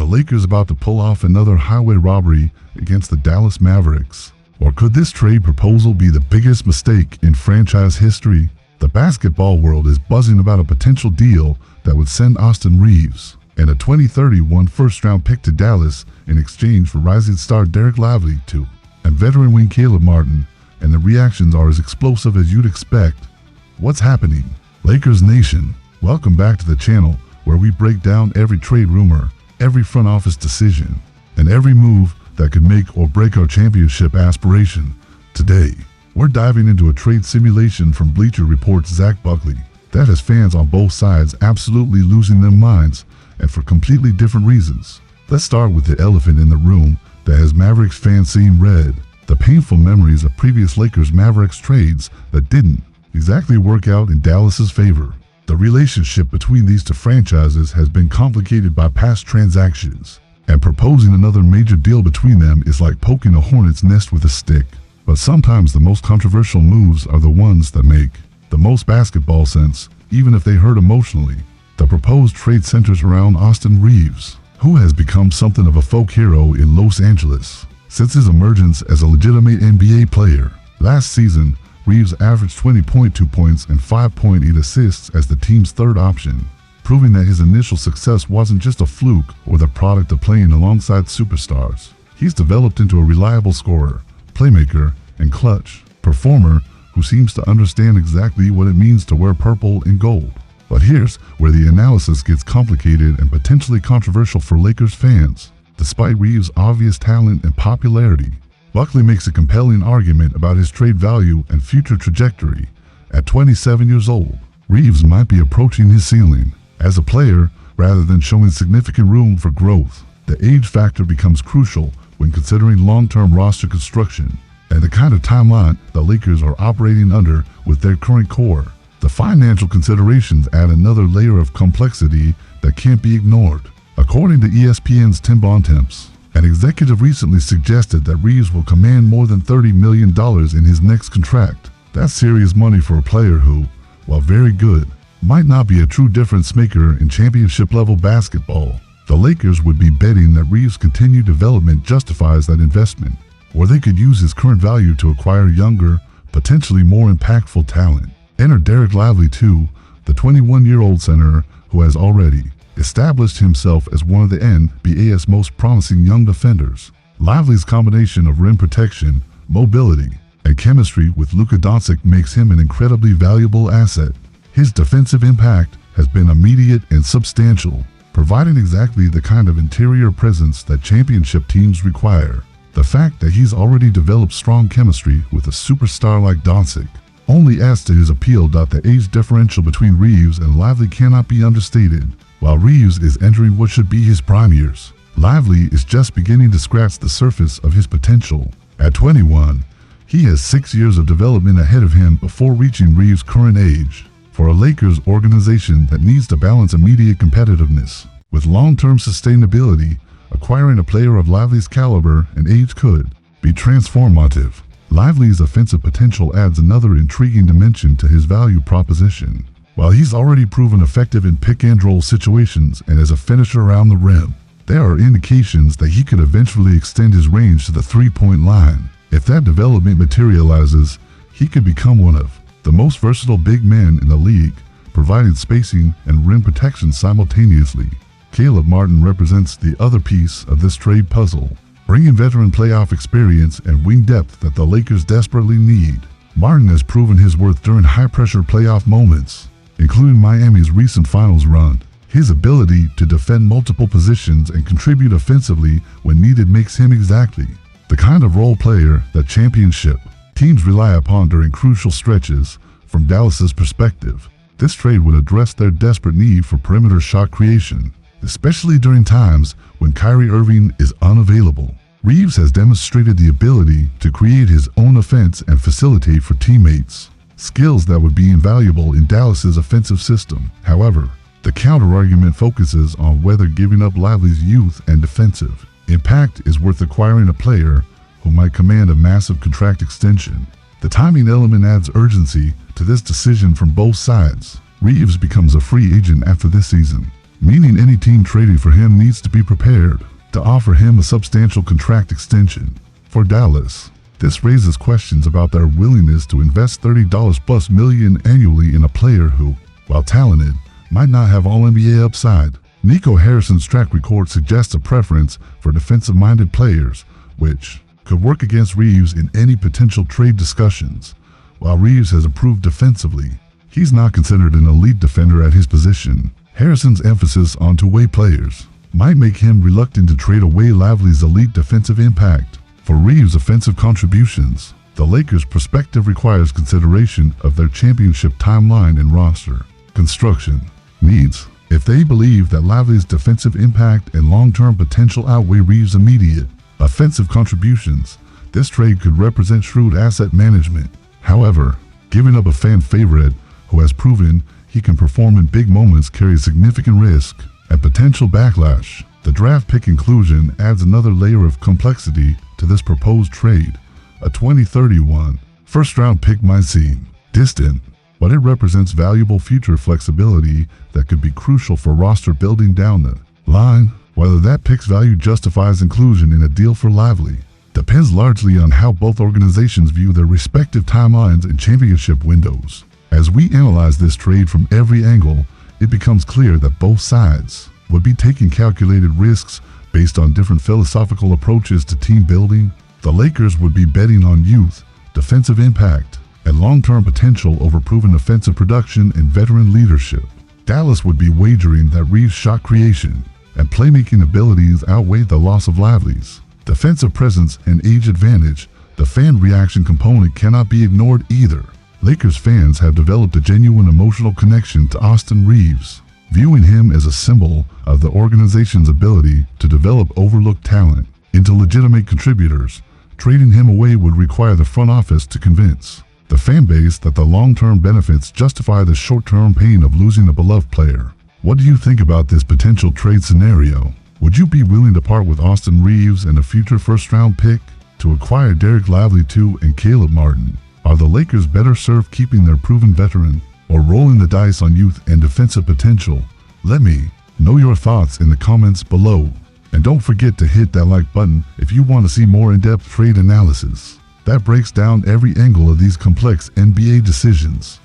the Lakers about to pull off another highway robbery against the Dallas Mavericks? Or could this trade proposal be the biggest mistake in franchise history? The basketball world is buzzing about a potential deal that would send Austin Reeves and a 2031 first-round pick to Dallas in exchange for rising star Dereck Lively II and veteran wing Caleb Martin, and the reactions are as explosive as you'd expect. What's happening? Lakers Nation, welcome back to the channel where we break down every trade rumor, every front office decision, and every move that could make or break our championship aspiration. Today, we're diving into a trade simulation from Bleacher Report's Zach Buckley that has fans on both sides absolutely losing their minds, and for completely different reasons. Let's start with the elephant in the room that has Mavericks fans seeing red: the painful memories of previous Lakers-Mavericks trades that didn't exactly work out in Dallas's favor. The relationship between these two franchises has been complicated by past transactions, and proposing another major deal between them is like poking a hornet's nest with a stick. But sometimes the most controversial moves are the ones that make the most basketball sense, even if they hurt emotionally. The proposed trade centers around Austin Reeves, who has become something of a folk hero in Los Angeles since his emergence as a legitimate NBA player. Last season, Reeves averaged 20.2 points and 5.8 assists as the team's third option, proving that his initial success wasn't just a fluke or the product of playing alongside superstars. He's developed into a reliable scorer, playmaker, and clutch performer who seems to understand exactly what it means to wear purple and gold. But here's where the analysis gets complicated and potentially controversial for Lakers fans. Despite Reeves' obvious talent and popularity, Buckley makes a compelling argument about his trade value and future trajectory. At 27 years old, Reeves might be approaching his ceiling as a player rather than showing significant room for growth. The age factor becomes crucial when considering long-term roster construction and the kind of timeline the Lakers are operating under with their current core. The financial considerations add another layer of complexity that can't be ignored. According to ESPN's Tim Bontemps, an executive recently suggested that Reeves will command more than $30 million in his next contract. That's serious money for a player who, while very good, might not be a true difference maker in championship-level basketball. The Lakers would be betting that Reeves' continued development justifies that investment, or they could use his current value to acquire younger, potentially more impactful talent. Enter Dereck Lively II, the 21-year-old center who has already established himself as one of the NBA's most promising young defenders. Lively's combination of rim protection, mobility, and chemistry with Luka Doncic makes him an incredibly valuable asset. His defensive impact has been immediate and substantial, providing exactly the kind of interior presence that championship teams require. The fact that he's already developed strong chemistry with a superstar like Doncic only adds to his appeal. The age differential between Reeves and Lively cannot be understated. While Reeves is entering what should be his prime years, Lively is just beginning to scratch the surface of his potential. At 21, he has 6 years of development ahead of him before reaching Reeves' current age. For a Lakers organization that needs to balance immediate competitiveness with long-term sustainability, acquiring a player of Lively's caliber and age could be transformative. Lively's offensive potential adds another intriguing dimension to his value proposition. While he's already proven effective in pick-and-roll situations and as a finisher around the rim, there are indications that he could eventually extend his range to the three-point line. If that development materializes, he could become one of the most versatile big men in the league, providing spacing and rim protection simultaneously. Caleb Martin represents the other piece of this trade puzzle, bringing veteran playoff experience and wing depth that the Lakers desperately need. Martin has proven his worth during high-pressure playoff moments, including Miami's recent finals run. His ability to defend multiple positions and contribute offensively when needed makes him exactly the kind of role player that championship teams rely upon during crucial stretches. From Dallas's perspective, this trade would address their desperate need for perimeter shot creation, especially during times when Kyrie Irving is unavailable. Reeves has demonstrated the ability to create his own offense and facilitate for teammates, skills that would be invaluable in Dallas's offensive system. However, the counter-argument focuses on whether giving up Lively's youth and defensive impact is worth acquiring a player who might command a massive contract extension. The timing element adds urgency to this decision from both sides. Reeves becomes a free agent after this season, meaning any team trading for him needs to be prepared to offer him a substantial contract extension. For Dallas, this raises questions about their willingness to invest $30 plus million annually in a player who, while talented, might not have all-NBA upside. Nico Harrison's track record suggests a preference for defensive-minded players, which could work against Reeves in any potential trade discussions. While Reeves has improved defensively, he's not considered an elite defender at his position. Harrison's emphasis on two-way players might make him reluctant to trade away Lively's elite defensive impact. For Reeves' offensive contributions, the Lakers' perspective requires consideration of their championship timeline and roster construction needs. If they believe that Lively's defensive impact and long-term potential outweigh Reeves' immediate offensive contributions, this trade could represent shrewd asset management. However, giving up a fan favorite who has proven he can perform in big moments carries significant risk and potential backlash. The draft pick inclusion adds another layer of complexity to this proposed trade. A 2031 first-round pick might seem distant, but it represents valuable future flexibility that could be crucial for roster building down the line. Whether that pick's value justifies inclusion in a deal for Lively depends largely on how both organizations view their respective timelines and championship windows. As we analyze this trade from every angle, it becomes clear that both sides would be taking calculated risks based on different philosophical approaches to team building. The Lakers would be betting on youth, defensive impact, and long-term potential over proven offensive production and veteran leadership. Dallas would be wagering that Reeves' shot creation and playmaking abilities outweigh the loss of Lively's defensive presence and age advantage. The fan reaction component cannot be ignored either. Lakers fans have developed a genuine emotional connection to Austin Reeves, viewing him as a symbol of the organization's ability to develop overlooked talent into legitimate contributors. Trading him away would require the front office to convince the fan base that the long-term benefits justify the short-term pain of losing a beloved player. What do you think about this potential trade scenario? Would you be willing to part with Austin Reeves and a future first-round pick to acquire Dereck Lively II and Caleb Martin? Are the Lakers better served keeping their proven veteran or rolling the dice on youth and defensive potential? Let me know your thoughts in the comments below. And don't forget to hit that like button if you want to see more in-depth trade analysis that breaks down every angle of these complex NBA decisions.